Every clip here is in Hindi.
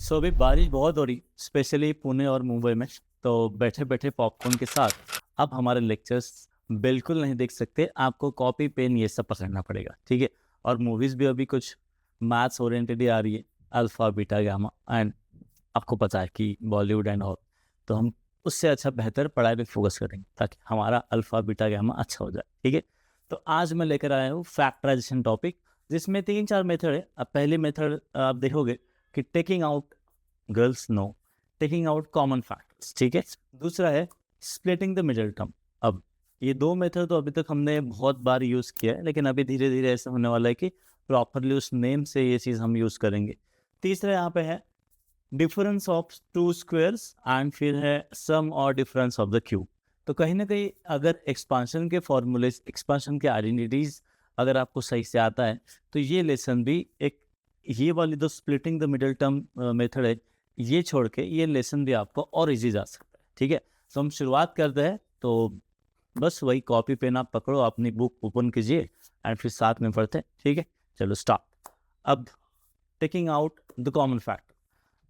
सो अभी बारिश बहुत हो रही, स्पेशली पुणे और मुंबई में। तो बैठे बैठे पॉपकॉर्न के साथ अब हमारे लेक्चर्स बिल्कुल नहीं देख सकते, आपको कॉपी पेन ये सब पकड़ना पड़ेगा, ठीक है। और मूवीज़ भी अभी कुछ मैथ्स ओरिएंटेड ही आ रही है, अल्फा बीटा गामा एंड आपको पता है कि बॉलीवुड एंड ऑल। तो हम उससे अच्छा बेहतर पढ़ाई पे फोकस करेंगे ताकि हमारा अल्फा बीटा गामा अच्छा हो जाए, ठीक है। तो आज मैं लेकर आया हूँ फैक्टराइजेशन टॉपिक, जिसमें 3-4 मेथड है। अब पहली मेथड आप देखोगे कि taking out girls no, taking out common factors, ठीक है। दूसरा है स्प्लिटिंग द मिडिल टर्म। अब ये दो मेथड तो अभी तक हमने बहुत बार यूज़ किया है, लेकिन अभी धीरे धीरे ऐसा होने वाला है कि प्रॉपरली उस नेम से ये चीज़ हम यूज़ करेंगे। तीसरा यहाँ पे है difference of to squares and फिर है सम और डिफरेंस ऑफ द क्यूब। तो कहीं ना कहीं अगर एक्सपांशन के फॉर्मूले, एक्सपांशन के आइडेंटिटीज अगर आपको सही से आता है, तो ये लेसन भी एक, ये वाली जो splitting the middle term method है, ये छोड़ के ये लेसन भी आपको और इजी जा सकता है, ठीक है। तो हम शुरुआत करते हैं। तो बस वही कॉपी पेन आप पकड़ो, अपनी बुक ओपन कीजिए एंड फिर साथ में पढ़ते हैं, ठीक है। चलो स्टार्ट। अब taking out the common factor.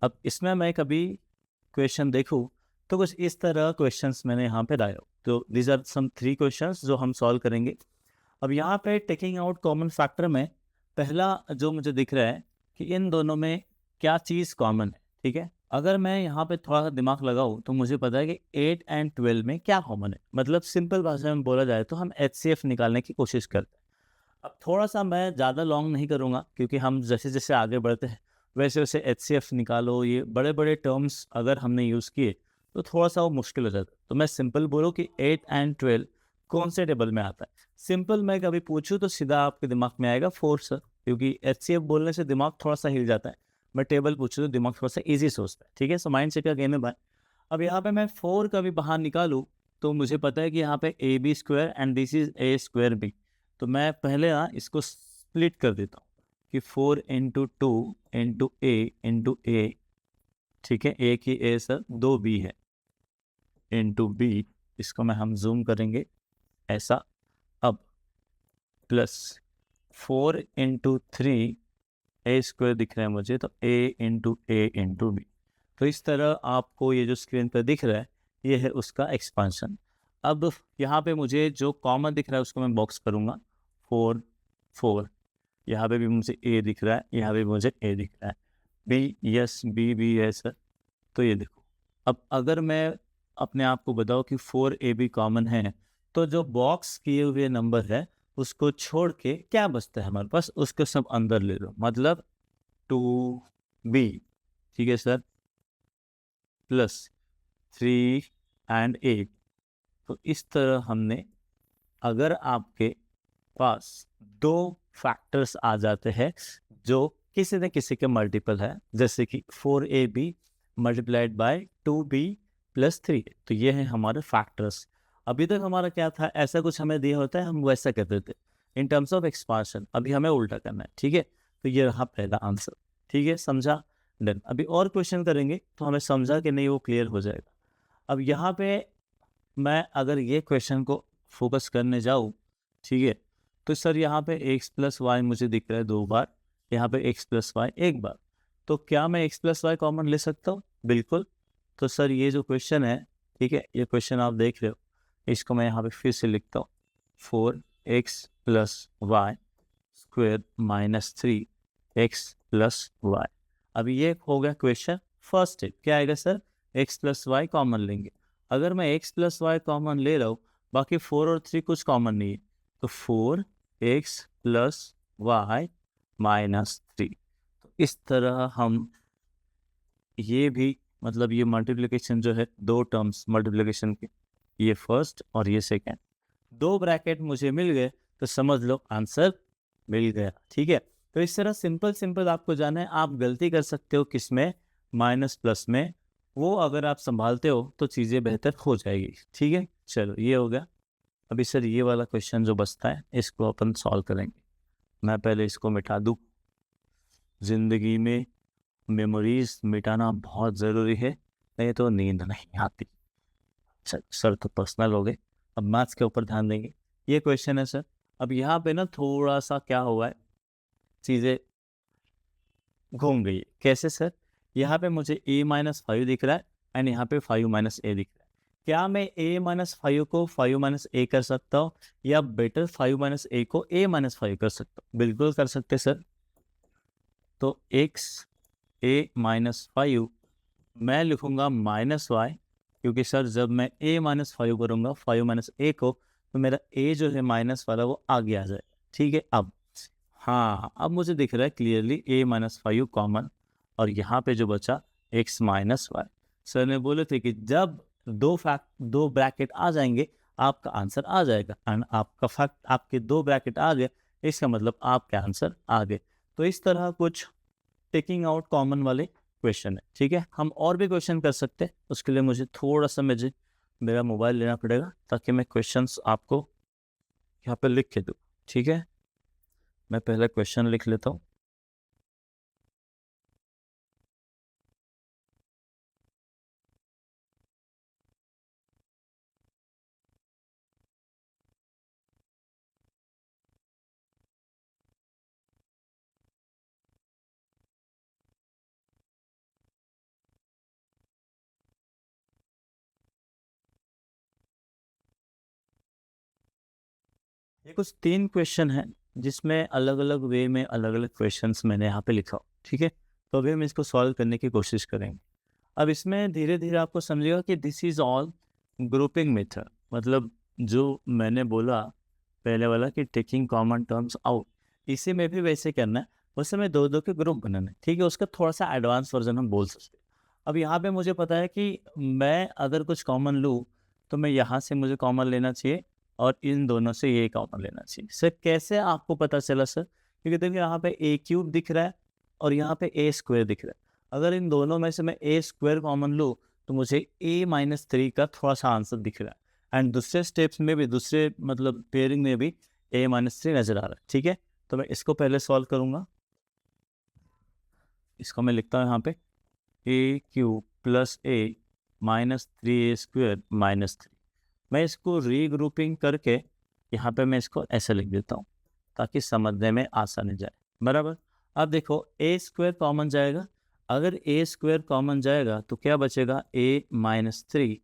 अब इसमें मैं कभी क्वेश्चन देखूँ तो कुछ इस तरह क्वेश्चंस मैंने यहाँ पे लाए हो। तो दीज आर सम 3 क्वेश्चंस जो हम सॉल्व करेंगे। अब यहाँ पे टेकिंग आउट कॉमन फैक्टर में पहला जो मुझे दिख रहा है कि इन दोनों में क्या चीज़ कॉमन है, ठीक है। अगर मैं यहाँ पे थोड़ा सा दिमाग लगाऊँ तो मुझे पता है कि 8 एंड 12 में क्या कॉमन है। मतलब सिंपल भाषा में बोला जाए तो हम HCF निकालने की कोशिश करते हैं। अब थोड़ा सा मैं ज़्यादा लॉन्ग नहीं करूँगा, क्योंकि हम जैसे जैसे आगे बढ़ते हैं वैसे वैसे HCF निकालो, ये बड़े बड़े टर्म्स अगर हमने यूज़ किए तो थोड़ा सा वो मुश्किल हो जाता है। तो मैं सिंपल बोलूँ कि 8 एंड 12 कौन से टेबल में आता है। सिंपल मैं कभी पूछूँ तो सीधा आपके दिमाग में आएगा 4 सर, क्योंकि HCF बोलने से दिमाग थोड़ा सा हिल जाता है। मैं टेबल पूछूँ तो दिमाग थोड़ा सा ईजी सोचता है, ठीक है। सो माइंड सेट का गेम है भाई। अब यहाँ पे मैं 4 का भी बाहर निकालूँ तो मुझे पता है कि यहाँ पे AB square and this is A square B। तो मैं पहले ना इसको स्प्लिट कर देता हूँ कि 4 इंटू 2 इंटू A, ठीक है। A की A सर 2B है, इंटू B, इसको मैं हम जूम करेंगे ऐसा। अब प्लस 4 इंटू 3 A स्क्वायर दिख रहा है मुझे, तो A इंटू B। तो इस तरह आपको ये जो स्क्रीन पर दिख रहा है ये है उसका एक्सपांशन। अब यहाँ पे मुझे जो कॉमन दिख रहा है उसको मैं बॉक्स करूँगा, 4 4। यहाँ पे भी मुझे A दिख रहा है, यहाँ पे भी मुझे A दिख रहा है। बी, यस, बी भी है सर। तो ये देखो, अब अगर मैं अपने आप को बताऊँ कि 4AB कॉमन है, तो जो बॉक्स किए हुए नंबर है उसको छोड़ के क्या बचता है हमारे पास, उसको सब अंदर ले लो। मतलब 2B, ठीक है सर, प्लस 3 एंड 8। तो इस तरह हमने, अगर आपके पास दो फैक्टर्स आ जाते हैं जो किसी न किसी के मल्टीपल है, जैसे कि 4AB multiplied by 2B plus 3, तो ये है हमारे फैक्टर्स। अभी तक हमारा क्या था, ऐसा कुछ हमें दिया होता है हम वैसा करते थे इन टर्म्स ऑफ एक्सपांशन। अभी हमें उल्टा करना है, ठीक है। तो ये रहा पहला आंसर, ठीक है, समझा, डन। अभी और क्वेश्चन करेंगे तो हमें समझा कि नहीं वो क्लियर हो जाएगा। अब यहाँ पे मैं अगर ये क्वेश्चन को फोकस करने जाऊँ, ठीक है, तो सर यहाँ पे एक्स प्लस वाई मुझे दिख रहा है 2 बार, यहाँ पे एक्स प्लस वाई 1 बार। तो क्या मैं एक्स प्लस वाई कॉमन ले सकता हूँ? बिल्कुल। तो सर ये जो क्वेश्चन है, ठीक है, ये क्वेश्चन आप देख रहे हो, इसको मैं यहाँ पे फिर से लिखता हूँ, 4x plus y square minus 3x plus y. अभी ये हो गया क्वेश्चन फर्स्ट स्टेप। क्या आएगा sir? X plus y common लेंगे। अगर मैं एक्स प्लस वाई कॉमन ले रहा हूँ, बाकी 4 और 3 कुछ कॉमन नहीं है, तो 4x प्लस वाई माइनस 3। तो इस तरह हम ये भी, मतलब ये मल्टीप्लिकेशन जो है, दो टर्म्स मल्टीप्लिकेशन के, ये फर्स्ट और ये सेकेंड, दो ब्रैकेट मुझे मिल गए, तो समझ लो आंसर मिल गया, ठीक है। तो इस तरह सिंपल सिंपल आपको जाना है। आप गलती कर सकते हो किसमें, माइनस प्लस में, वो अगर आप संभालते हो तो चीज़ें बेहतर हो जाएगी, ठीक है। चलो ये हो गया। अभी सर ये वाला क्वेश्चन जो बचता है इसको अपन सॉल्व करेंगे। मैं पहले इसको मिटा दूँ। जिंदगी में मेमोरीज मिटाना बहुत ज़रूरी है, नहीं तो नींद नहीं आती। अच्छा सर, तो पर्सनल हो गए, अब मैथ्स के ऊपर ध्यान देंगे। ये क्वेश्चन है सर। अब यहाँ पे ना थोड़ा सा क्या हुआ है, चीज़ें घूम गई है। कैसे सर? यहाँ पे मुझे a माइनस 5 दिख रहा है एंड यहाँ पे 5 माइनस a दिख रहा है। क्या मैं a माइनस 5 को 5 माइनस a कर सकता हूँ, या बेटर 5 माइनस a को a माइनस 5 कर सकता हूँ? बिल्कुल कर सकते सर। तो x a माइनस 5 मैं लिखूंगा माइनस y, क्योंकि सर जब मैं a माइनस 5 करूंगा 5 माइनस a को, तो मेरा a जो है माइनस वाला वो आगे आ जाएगा। ठीक है, अब हाँ, अब मुझे दिख रहा है क्लियरली a माइनस 5 कॉमन, और यहाँ पे जो बचा x माइनस वाई। सर ने बोले थे कि जब दो ब्रैकेट आ जाएंगे आपका आंसर आ जाएगा, एंड आपका फैक्ट आपके 2 ब्रैकेट आ गए, इसका मतलब आपके आंसर आ गए। तो इस तरह कुछ टेकिंग आउट कॉमन वाले क्वेश्चन है। ठीक है, हम और भी क्वेश्चन कर सकते हैं, उसके लिए मुझे थोड़ा सा मेरा मोबाइल लेना पड़ेगा ताकि मैं क्वेश्चंस आपको यहाँ पे लिख के दूँ। ठीक है, मैं पहले क्वेश्चन लिख लेता हूँ। ये कुछ 3 क्वेश्चन हैं जिसमें अलग अलग वे में अलग अलग क्वेश्चंस मैंने यहाँ पे लिखा हो। ठीक है, तो अभी हम इसको सॉल्व करने की कोशिश करेंगे। अब इसमें धीरे धीरे आपको समझिएगा कि this is all grouping method, मतलब जो मैंने बोला पहले वाला कि टेकिंग कॉमन टर्म्स आउट, इसी में भी वैसे करना है। उस समय दो दो के ग्रुप बनाना है। ठीक है, उसका थोड़ा सा एडवांस वर्जन हम बोल सकते हैं। अब यहाँ पे मुझे पता है कि मैं अगर कुछ कॉमन लूँ तो मैं यहाँ से मुझे कॉमन लेना चाहिए और इन दोनों से ये कॉमन लेना चाहिए। सर कैसे आपको पता चला सर? क्योंकि देखिए यहाँ पे ए क्यूब दिख रहा है और यहाँ पे ए स्क्वायर दिख रहा है। अगर इन दोनों में से मैं ए स्क्वायर कॉमन लूँ तो मुझे ए माइनस 3 का थोड़ा सा आंसर दिख रहा है, एंड दूसरे स्टेप्स में भी, दूसरे मतलब पेयरिंग में भी ए माइनस 3 नजर आ रहा है। ठीक है, तो मैं इसको पहले सॉल्व करूंगा। इसको मैं लिखता हूँ यहाँ पे ए क्यूब प्लस ए माइनस 3 ए स्क्वायर माइनस 3। मैं इसको रीग्रुपिंग करके यहाँ पे मैं इसको ऐसे लिख देता हूँ ताकि समझने में आसानी जाए। बराबर, अब देखो ए स्क्वायर कॉमन जाएगा। अगर ए स्क्वायर कॉमन जाएगा तो क्या बचेगा? ए माइनस 3,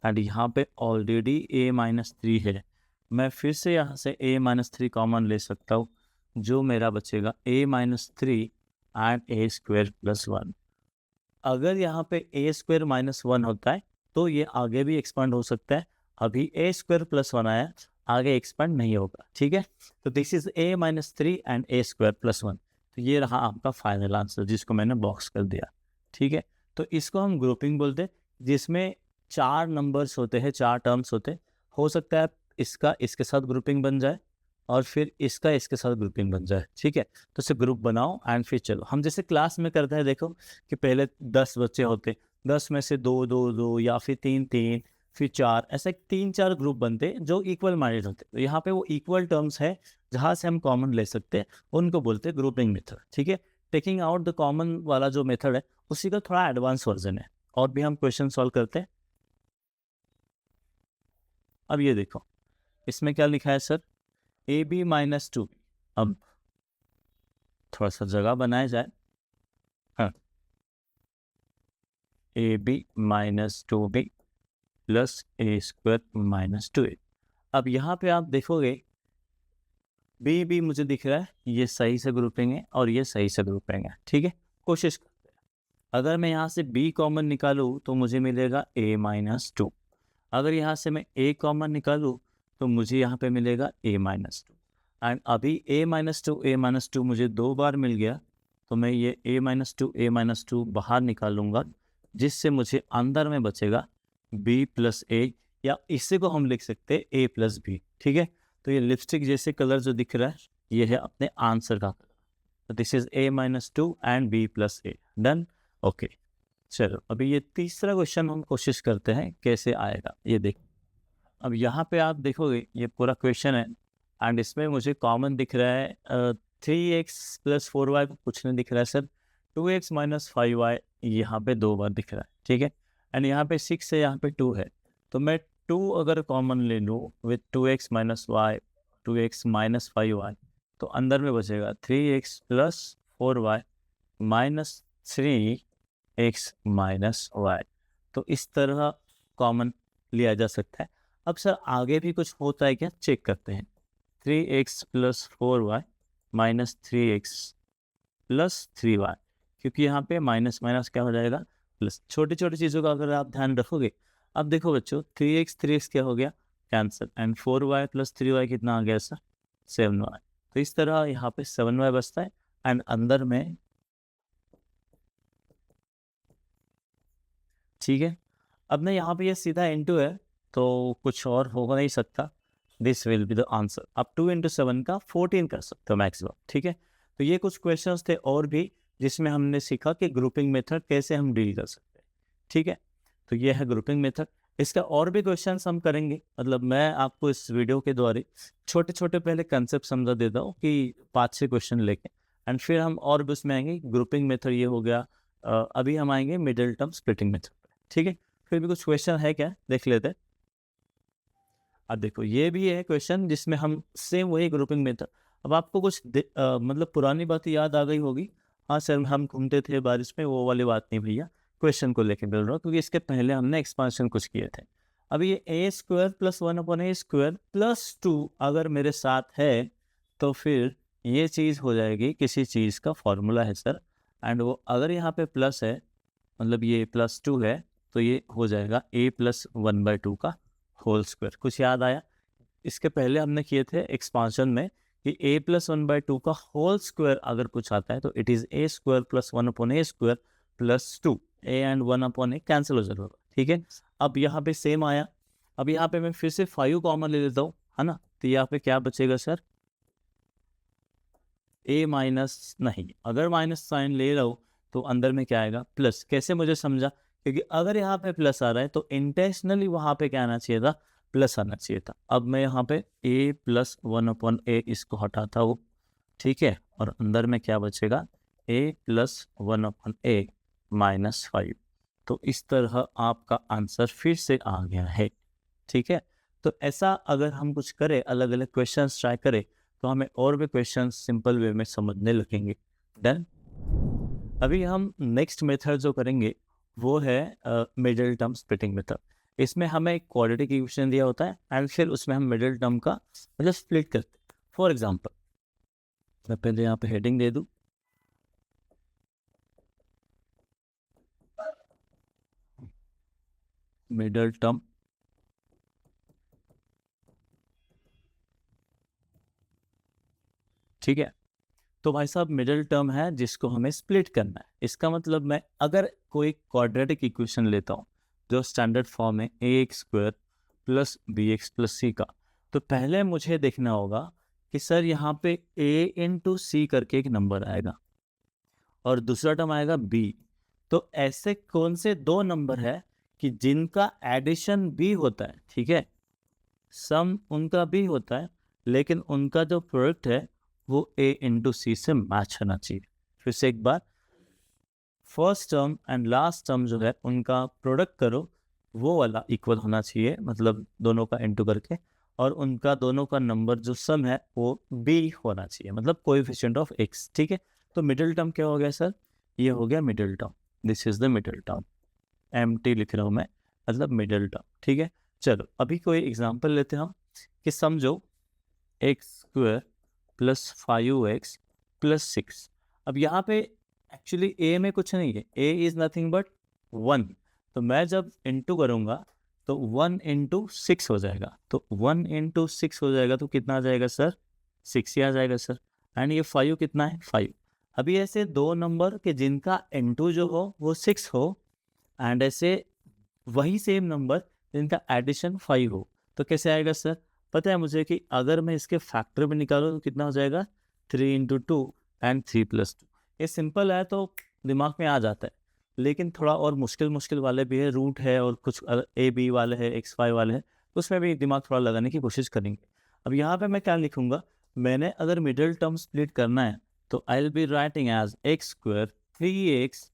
एंड यहाँ पे ऑलरेडी ए माइनस 3 है। मैं फिर से यहाँ से ए माइनस 3 कॉमन ले सकता हूँ, जो मेरा बचेगा a minus 3 and a square plus 1। अगर यहाँ पे ए स्क्वायर माइनस 1 होता है तो ये आगे भी एक्सपांड हो सकता है। अभी ए स्क्वायर प्लस 1 आया, आगे एक्सपांड नहीं होगा। ठीक है, तो this is a minus 3 and a square plus 1। तो ये रहा आपका फाइनल आंसर जिसको मैंने बॉक्स कर दिया। ठीक है, तो इसको हम ग्रुपिंग बोलते हैं, जिसमें 4 नंबर्स होते हैं, 4 टर्म्स होते हैं। हो सकता है इसका इसके साथ ग्रुपिंग बन जाए और फिर इसका इसके साथ ग्रुपिंग बन जाए। ठीक है, तो इसे ग्रुप बनाओ एंड फिर चलो। हम जैसे क्लास में करते हैं, देखो कि पहले 10 बच्चे होते, 10 में से 2 2 2 या फिर 3 3 फिर 4, ऐसे 3 4 ग्रुप बनते जो इक्वल माइंडेड होते। तो यहाँ पे वो इक्वल टर्म्स है जहाँ से हम कॉमन ले सकते हैं, उनको बोलते हैं ग्रुपिंग मेथड। ठीक है, टेकिंग आउट द कॉमन वाला जो मेथड है उसी का थोड़ा एडवांस वर्जन है। और भी हम क्वेश्चन सॉल्व करते हैं। अब ये देखो, इसमें क्या लिखा है सर? ए बी माइनस 2। अब थोड़ा सा जगह बनाया जाए। हाँ, a b minus 2b plus a square minus 2a। अब यहाँ पे आप देखोगे बी बी मुझे दिख रहा है, ये सही से ग्रुपिंग है और ये सही से ग्रुपिंग है। ठीक है, कोशिश करते हैं। अगर मैं यहाँ से b कॉमन निकालूँ तो मुझे मिलेगा a माइनस 2। अगर यहाँ से मैं a कॉमन निकालूँ तो मुझे यहाँ पे मिलेगा a माइनस 2। एंड अभी a माइनस 2 मुझे 2 बार मिल गया, तो मैं ये a माइनस 2 बाहर निकालूंगा, जिससे मुझे अंदर में बचेगा b प्लस ए, या इसी को हम लिख सकते हैं a प्लस बी। ठीक है, तो ये लिपस्टिक जैसे कलर जो दिख रहा है ये है अपने आंसर का कलर। तो this is a minus 2 and b plus A. Done, okay. चलो अभी ये तीसरा क्वेश्चन हम कोशिश करते हैं कैसे आएगा, ये देख। अब यहाँ पे आप देखोगे ये पूरा क्वेश्चन है एंड इसमें मुझे कॉमन दिख रहा है 3x प्लस 4y कुछ नहीं दिख रहा है सर। 2x माइनस 5y यहाँ पे 2 बार दिख रहा है। ठीक है, एंड यहाँ पे 6 है, यहाँ पे 2 है। तो मैं 2 अगर कॉमन ले लूँ with 2x minus y, 2x minus 5y, तो अंदर में बचेगा 3x plus 4y minus 3 x minus y. तो इस तरह कॉमन लिया जा सकता है। अब सर आगे भी कुछ होता है क्या, चेक करते हैं। 3x plus 4y minus 3x plus 3y, क्योंकि यहाँ पे माइनस माइनस क्या हो जाएगा, प्लस। छोटी छोटी चीज़ों का अगर आप ध्यान रखोगे, अब देखो बच्चों 3x क्या हो गया, cancel, and 4y plus 3y कितना आ गया सर, 7y। तो इस तरह यहाँ पे 7y बचता है, एंड अंदर में, ठीक है। अब ना यहाँ पे ये सीधा इंटू है, तो कुछ और हो नहीं सकता, this will be the answer. अब 2 × 7 का 14 कर सकते हो मैक्सिमम, ठीक है। तो ये कुछ क्वेश्चंस थे और भी, जिसमें हमने सीखा कि ग्रुपिंग मेथड कैसे हम डील कर सकते हैं, ठीक है। तो ये है ग्रुपिंग मेथड। इसका और भी क्वेश्चंस हम करेंगे, मतलब मैं आपको इस वीडियो के द्वारा छोटे छोटे पहले कंसेप्ट समझा देता हूँ कि 5-6 क्वेश्चन लेके, एंड फिर हम और भी उसमें आएंगे। ग्रुपिंग मेथड ये हो गया, अभी हम आएंगे मिडिल टर्म स्प्लिटिंग मेथड, ठीक है। फिर भी कुछ क्वेश्चन है क्या, देख लेते हैं। अब देखो ये भी है क्वेश्चन जिसमें हम सेम वही ग्रुपिंग मेथड। अब आपको कुछ मतलब पुरानी बातें याद आ गई होगी। हाँ सर हम घूमते थे बारिश में, वो वाली बात नहीं भैया, क्वेश्चन को लेके बोल रहा हूँ, क्योंकि इसके पहले हमने एक्सपांशन कुछ किए थे। अब ये a² + 1/a² + 2 अगर मेरे साथ है, तो फिर ये चीज़ हो जाएगी किसी चीज़ का फॉर्मूला है सर, एंड वो अगर यहाँ पे प्लस है, मतलब ये +2 है, तो ये हो जाएगा a + 1/2 का होल स्क्वायर। कुछ याद आया? इसके पहले हमने किए थे एक्सपांशन में कि a + 1/2 का होल स्क्वायर अगर कुछ आता है तो it is a² + 1/a² + 2, a and 1/a cancel हो जाएगा, ठीक है। अब यहाँ पे सेम आया। अब यहाँ पे मैं फिर से 5 कॉमन ले लेता हूँ, है ना। तो यहाँ पे क्या बचेगा सर, a माइनस, नहीं, अगर माइनस साइन ले रहा हूँ तो अंदर में क्या आएगा, प्लस। कैसे मुझे समझा, क्योंकि अगर यहाँ पे प्लस आ रहा है तो इंटेंशनली वहाँ पे क्या आना चाहिए था, प्लस आना चाहिए था। अब मैं यहाँ पे a + 1/a इसको हटाता हूँ, ठीक है, और अंदर में क्या बचेगा, a + 1/a -5। तो इस तरह आपका आंसर फिर से आ गया है, ठीक है। तो ऐसा अगर हम कुछ करें, अलग अलग क्वेश्चंस ट्राई करें, तो हमें और भी क्वेश्चंस सिंपल वे में समझने लगेंगे। डन। अभी हम नेक्स्ट मेथड जो करेंगे वो है मिडिल टर्म स्प्लिटिंग मेथड। इसमें हमें एक क्वाड्रेटिक इक्वेशन दिया होता है, एंड फिर उसमें हम मिडिल टर्म का मतलब स्प्लिट करते हैं। फॉर एग्जांपल मैं पहले यहाँ पे हेडिंग दे दूँ, मिडिल टर्म, ठीक है। तो भाई साहब मिडिल टर्म है जिसको हमें स्प्लिट करना है। इसका मतलब मैं अगर कोई क्वाड्रेटिक इक्वेशन लेता हूँ जो स्टैंडर्ड फॉर्म है ax² + bx + c का, तो पहले मुझे देखना होगा कि सर यहाँ पे a × c करके एक नंबर आएगा और दूसरा टर्म आएगा b। तो ऐसे कौन से दो नंबर है कि जिनका एडिशन b होता है, ठीक है, सम उनका भी होता है, लेकिन उनका जो प्रोडक्ट है वो a × c से मैच होना चाहिए। फिर से एक बार, first term and last term जो है उनका प्रोडक्ट करो, वो वाला इक्वल होना चाहिए, मतलब दोनों का इंटू करके, और उनका दोनों का नंबर जो सम है वो b होना चाहिए, मतलब कोएफिशिएंट ऑफ x, ठीक है। तो मिडिल टर्म क्या हो गया सर, ये हो गया middle term, this is the middle term. Empty लिख रहा हूँ मैं, मतलब मिडिल टर्म, ठीक है। चलो अभी कोई एग्जांपल लेते हैं हम, कि समझो x² + 5x + 6। अब यहाँ पे एक्चुअली a में कुछ नहीं है, a इज नथिंग बट 1। तो मैं जब इंटू करूँगा तो 1 × 6 हो जाएगा, तो 1 × 6 हो जाएगा, तो कितना आ जाएगा सर, 6 ही आ जाएगा सर। एंड ये 5 कितना है, 5। अभी ऐसे दो नंबर के जिनका इंटू जो हो वो 6 हो, एंड ऐसे वही सेम नंबर जिनका एडिशन 5 हो, तो कैसे आएगा सर। पता है मुझे कि अगर मैं इसके फैक्टर में निकालूँ तो कितना हो जाएगा, 3 × 2 एंड 3 + 2। ये सिंपल है तो दिमाग में आ जाता है, लेकिन थोड़ा और मुश्किल वाले भी है, रूट है और कुछ a b वाले है, x5 वाले हैं, उसमें भी दिमाग थोड़ा लगाने की कोशिश करेंगे। अब यहाँ पे मैं क्या लिखूंगा, मैंने अगर मिडिल टर्म स्प्लिट करना है तो I will be writing as x² 3x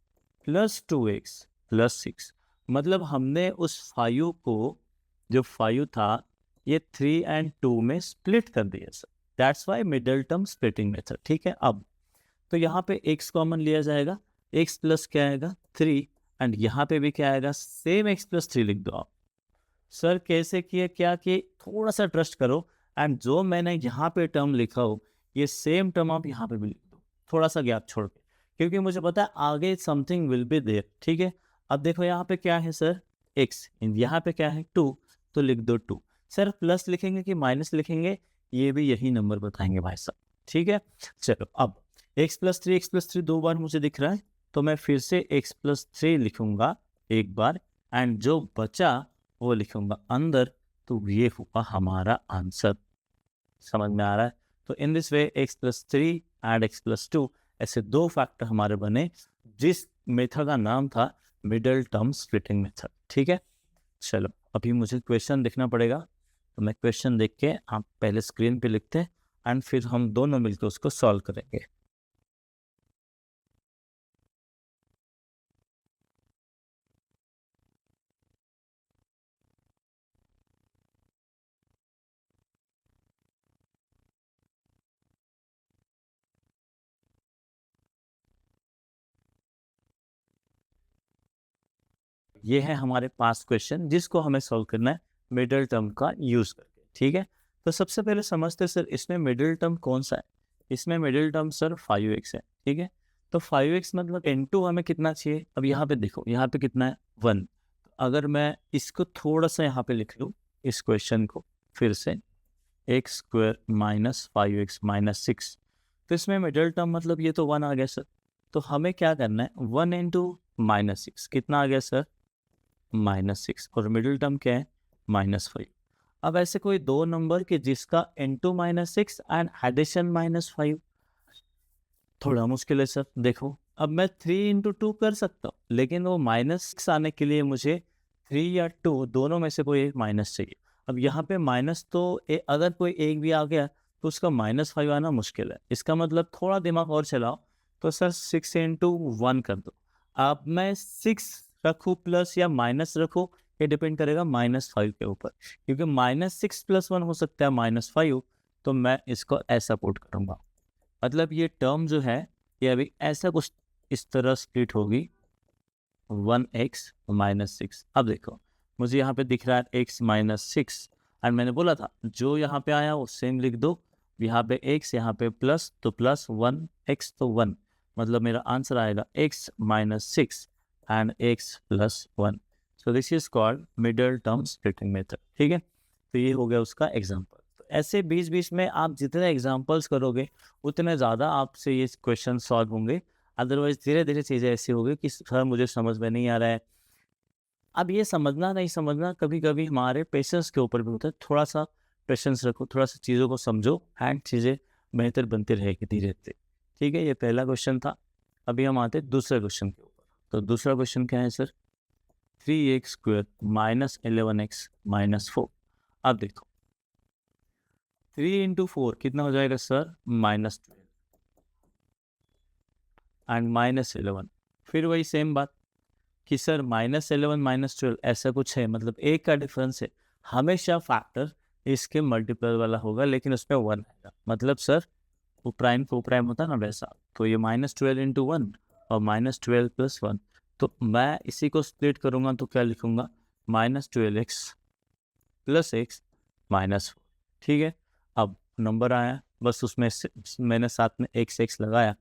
+ 2x + 6। मतलब हमने उस 5 को, जो 5 था, ये 3 एंड 2 में स्प्लिट कर दिया sir, that's why middle term splitting method, ठीक है। अब तो यहाँ पे x कॉमन लिया जाएगा, x प्लस क्या आएगा, 3, एंड यहाँ पे भी क्या आएगा, सेम x+3 लिख दो आप। सर कैसे किए, क्या किए, थोड़ा सा ट्रस्ट करो। एंड जो मैंने यहाँ पे टर्म लिखा हो, ये सेम टर्म आप यहाँ पे भी लिख दो, थोड़ा सा गैप छोड़ के, क्योंकि मुझे पता है आगे समथिंग विल बी देयर। ठीक है, अब देखो यहाँ पे क्या है सर, x, यहाँ पे क्या है 2, तो लिख दो 2। सर प्लस लिखेंगे कि माइनस लिखेंगे, ये भी यही नंबर बताएंगे भाई साहब। ठीक है, चलो अब x+3 दो बार मुझे दिख रहा है, तो मैं फिर से x+3 लिखूंगा एक बार, एंड जो बचा वो लिखूंगा अंदर, तो ये हुआ हमारा आंसर। समझ में आ रहा है? तो in this way x+3 and x+2 ऐसे दो फैक्टर हमारे बने, जिस मेथड का नाम था मिडिल टर्म स्प्लिटिंग मेथड। ठीक है, चलो अभी मुझे क्वेश्चन देखना पड़ेगा, तो मैं क्वेश्चन देख के आप पहले स्क्रीन पे लिखते हैं एंड फिर हम दोनों मिलकर उसको सॉल्व करेंगे। ये है हमारे पास क्वेश्चन, जिसको हमें सॉल्व करना है मिडिल टर्म का यूज करके। ठीक है, तो सबसे पहले समझते सर इसमें मिडिल टर्म कौन सा है। इसमें मिडिल टर्म सर 5x है। ठीक है, तो 5x मतलब इनटू हमें कितना चाहिए, अब यहाँ पे देखो, यहाँ पे कितना है 1। तो अगर मैं इसको थोड़ा सा यहाँ पे लिख लूँ, इस क्वेश्चन को फिर से, x² माइनस 5x माइनस 6, तो इसमें मिडिल टर्म मतलब ये तो 1 आ गया सर। तो हमें क्या करना है, 1 इंटू माइनस 6 कितना आ गया सर, -6, और मिडिल टर्म क्या है -5। अब ऐसे कोई दो नंबर के जिसका इंटू -6 एंड एडिशन -5, थोड़ा मुश्किल है सर। देखो अब मैं 3 इंटू 2 कर सकता हूँ, लेकिन वो -6 आने के लिए मुझे 3 या 2 दोनों में से कोई एक माइनस चाहिए। अब यहाँ पे माइनस तो अगर कोई एक भी आ गया तो उसका -5 आना मुश्किल है। इसका मतलब थोड़ा दिमाग और चलाओ, तो सर 6 इंटू 1 कर दो। अब मैं 6 रखूँ प्लस या माइनस रखूँ, ये डिपेंड करेगा -5 के ऊपर, क्योंकि -6 + 1 हो सकता है -5, तो मैं इसको ऐसा पुट करूँगा। मतलब ये टर्म जो है ये अभी ऐसा कुछ इस तरह स्प्लिट होगी, 1x -6। अब देखो मुझे यहाँ पे दिख रहा है x -6, एंड मैंने बोला था जो यहाँ पे आया वो सेम लिख दो। यहाँ पे x, यहाँ पे प्लस, तो प्लस 1x तो 1, मतलब मेरा आंसर आएगा x -6 and x + 1। So this is called middle term splitting method. ठीक है, तो ये हो गया उसका एग्जाम्पल। तो ऐसे बीच बीच में आप जितने एग्जाम्पल्स करोगे उतने ज़्यादा आपसे ये क्वेश्चन सॉल्व होंगे। अदरवाइज धीरे धीरे चीज़ें ऐसी होगी कि सर मुझे समझ में नहीं आ रहा है। अब ये समझना नहीं समझना कभी कभी हमारे पेशेंस के ऊपर भी होता है। थोड़ा सा पेशेंस रखो, थोड़ा सा चीज़ों को समझो, एंड चीज़ें बेहतर बनती रहेगी धीरे धीरे। ठीक है, ये पहला क्वेश्चन था। अभी हम आते हैं दूसरे क्वेश्चन के ऊपर। तो दूसरा क्वेश्चन क्या है sir, 3x² minus 11x minus 4। अब देखो 3 इंटू 4 कितना हो जाएगा सर, -12 एंड -11। फिर वही सेम बात कि सर -11 -12 ऐसा कुछ है, मतलब एक का डिफरेंस है। हमेशा फैक्टर इसके मल्टीपल वाला होगा, लेकिन उसमें 1 आएगा। मतलब सर वो प्राइम को प्राइम होता है ना वैसा। तो ये -12 इंटू 1 और -12 + 1। तो मैं इसी को स्प्लिट करूँगा तो क्या लिखूँगा, -12x + x -4। ठीक है, अब नंबर आया, बस उसमें से मैंने साथ में x लगाया।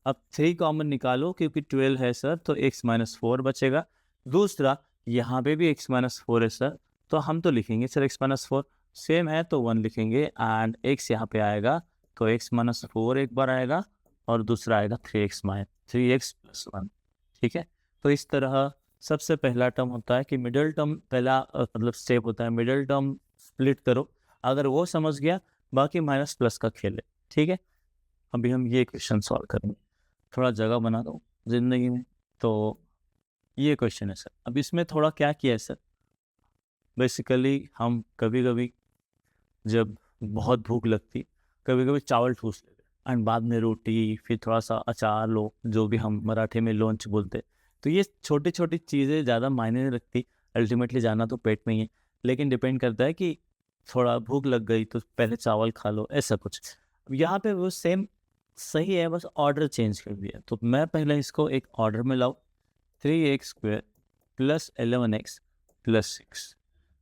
अब 3 कॉमन निकालो, क्योंकि 12 है सर, तो x -4 बचेगा। दूसरा यहाँ पे भी x -4 है सर, तो हम तो लिखेंगे सर x -4, सेम है तो 1 लिखेंगे, एंड x यहाँ पे आएगा, तो x -4 एक बार आएगा और दूसरा आएगा 3x + 1। ठीक है, तो इस तरह सबसे पहला टर्म होता है कि मिडिल टर्म, पहला मतलब स्टेप होता है मिडिल टर्म स्प्लिट करो। अगर वो समझ गया, बाकी माइनस प्लस का खेल है। ठीक है, अभी हम ये क्वेश्चन सॉल्व करेंगे। थोड़ा जगह बना दो ज़िंदगी में। तो ये क्वेश्चन है सर। अब इसमें थोड़ा क्या किया है सर, बेसिकली हम कभी कभी जब बहुत भूख लगती, कभी कभी चावल ठूस लेते, एंड बाद में रोटी, फिर थोड़ा सा अचार लो, जो भी हम मराठी में लोंच बोलते। तो ये छोटी छोटी चीज़ें ज़्यादा मायने नहीं रखती, अल्टीमेटली जाना तो पेट में ही है। लेकिन डिपेंड करता है कि थोड़ा भूख लग गई तो पहले चावल खा लो, ऐसा कुछ। यहाँ पे वो सेम सही है, बस ऑर्डर चेंज कर दिया। तो मैं पहले इसको एक ऑर्डर में लाऊं, 3x² प्लस 11x प्लस 6।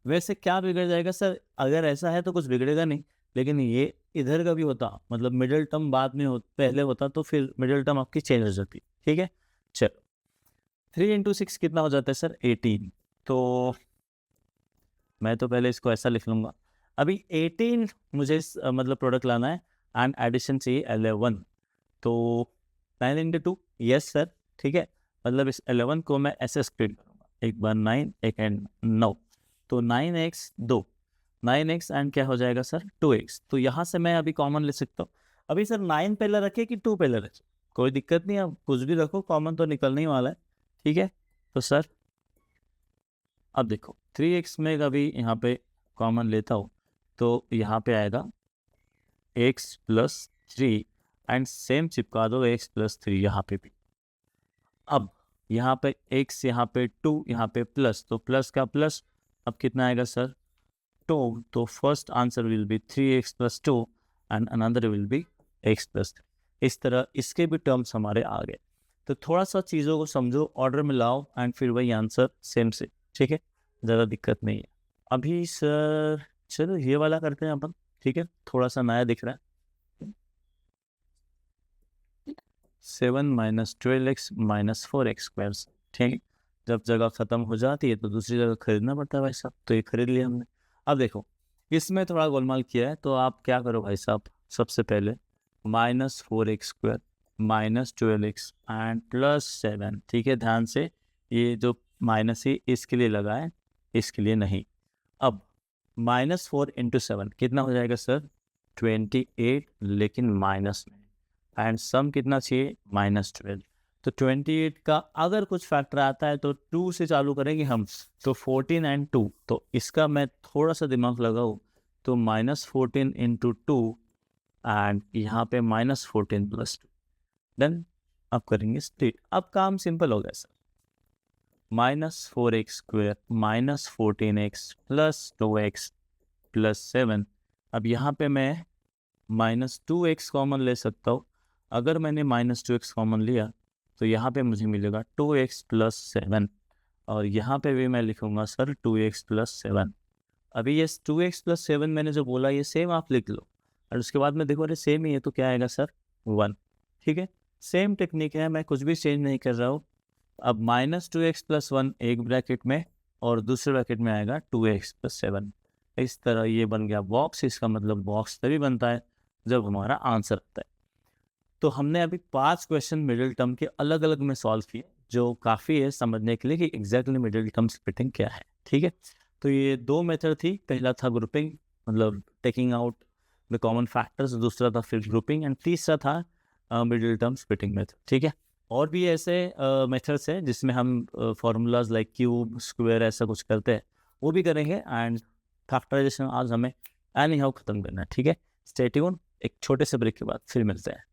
वैसे क्या बिगड़ जाएगा सर? अगर ऐसा है तो कुछ बिगड़ेगा नहीं, लेकिन ये इधर का भी होता, मतलब मिडिल टर्म बाद में पहले होता, तो फिर मिडिल टर्म आपकी चेंज हो जाती। ठीक है, चलो 3 इंटू 6 कितना हो जाता है सर? 18। तो मैं तो पहले इसको ऐसा लिख लूँगा। अभी 18 मुझे मतलब प्रोडक्ट लाना है एंड एडिशन चाहिए 11। तो 9 इंटू 2, यस सर, ठीक है। मतलब इस 11 को मैं ऐसे स्प्लिट करूँगा, एक बार 9, एक एंड 9, तो 9x 2, 9x एंड क्या हो जाएगा सर? 2x। तो यहाँ से मैं अभी कॉमन ले सकता हूँ। अभी सर 9 पहले रखे कि 2 पहले रखे? कोई दिक्कत नहीं, आप कुछ भी रखो, कॉमन तो निकलने ही वाला है। ठीक है, तो सर अब देखो 3x में कभी यहाँ पे कॉमन लेता हूँ तो यहाँ पे आएगा x प्लस 3 एंड सेम चिपका दो x प्लस 3 यहाँ पे भी। अब यहाँ पे x, यहाँ पे 2, यहाँ पे प्लस, तो प्लस का प्लस अब कितना आएगा सर? 2। तो first answer will be 3x plus 2 and another will be x plus 3। इस तरह इसके भी टर्म्स हमारे आ गए। तो थोड़ा सा चीज़ों को समझो, ऑर्डर में लाओ एंड फिर वही आंसर सेम से। ठीक है, ज़्यादा दिक्कत नहीं है। अभी सर चलो ये वाला करते हैं अपन। ठीक है, थोड़ा सा नया दिख रहा है। 7 minus 12x minus 4x square. ठीक, जब जगह ख़त्म हो जाती है तो दूसरी जगह खरीदना पड़ता है भाई साहब, तो ये खरीद लिया हमने। अब देखो इसमें थोड़ा गोलमाल किया है, तो आप क्या करो भाई साहब, सबसे पहले minus 4x square minus 12x and plus 7। ठीक है, ध्यान से ये जो माइनस है इसके लिए लगा है, इसके लिए नहीं। अब -4 इंटू 7 कितना हो जाएगा सर? 28, लेकिन माइनस में, एंड सम कितना चाहिए? -12। तो 28 का अगर कुछ फैक्टर आता है तो 2 से चालू करेंगे हम, तो 14 एंड 2। तो इसका मैं थोड़ा सा दिमाग लगाऊँ तो -14 इंटू 2 एंड यहाँ पे -14 प्लस 2, देन अब करेंगे स्प्लिट। अब काम सिंपल हो गया sir, -4x square minus 14x plus 2x plus 7। अब यहाँ पे मैं -2x कॉमन ले सकता हूँ। अगर मैंने -2x कॉमन लिया तो यहाँ पे मुझे मिलेगा 2x प्लस 7, और यहाँ पे भी मैं लिखूँगा सर 2x प्लस 7। अभी ये 2x प्लस 7 मैंने जो बोला ये सेम आप लिख लो, और उसके बाद में देखो अरे सेम ही है तो क्या आएगा सर? 1। ठीक है, सेम टेक्निक है, मैं कुछ भी चेंज नहीं कर रहा हूँ। अब -2x प्लस 1 एक ब्रैकेट में और दूसरे ब्रैकेट में आएगा 2x प्लस 7। इस तरह ये बन गया बॉक्स। इसका मतलब बॉक्स तभी बनता है जब हमारा आंसर आता है। तो हमने अभी 5 क्वेश्चन मिडिल टर्म के अलग अलग में सॉल्व किए, जो काफ़ी है समझने के लिए कि एग्जैक्टली मिडिल टर्म स्प्लिटिंग क्या है। ठीक है, तो ये 2 मेथड थी। पहला था ग्रुपिंग, मतलब taking out the common factors, दूसरा था फिर ग्रुपिंग, एंड तीसरा था मिडिल टर्म स्प्लिटिंग मेथड। ठीक है, और भी ऐसे मेथड्स हैं जिसमें हम फार्मूलाज लाइक क्यूब, स्क्वायर ऐसा कुछ करते हैं, वो भी करेंगे। एंड फैक्टराइजेशन आज हमें एनी हाउ ख़त्म करना है। ठीक है, स्टे ट्यून, एक छोटे से ब्रेक के बाद फिर मिलते हैं।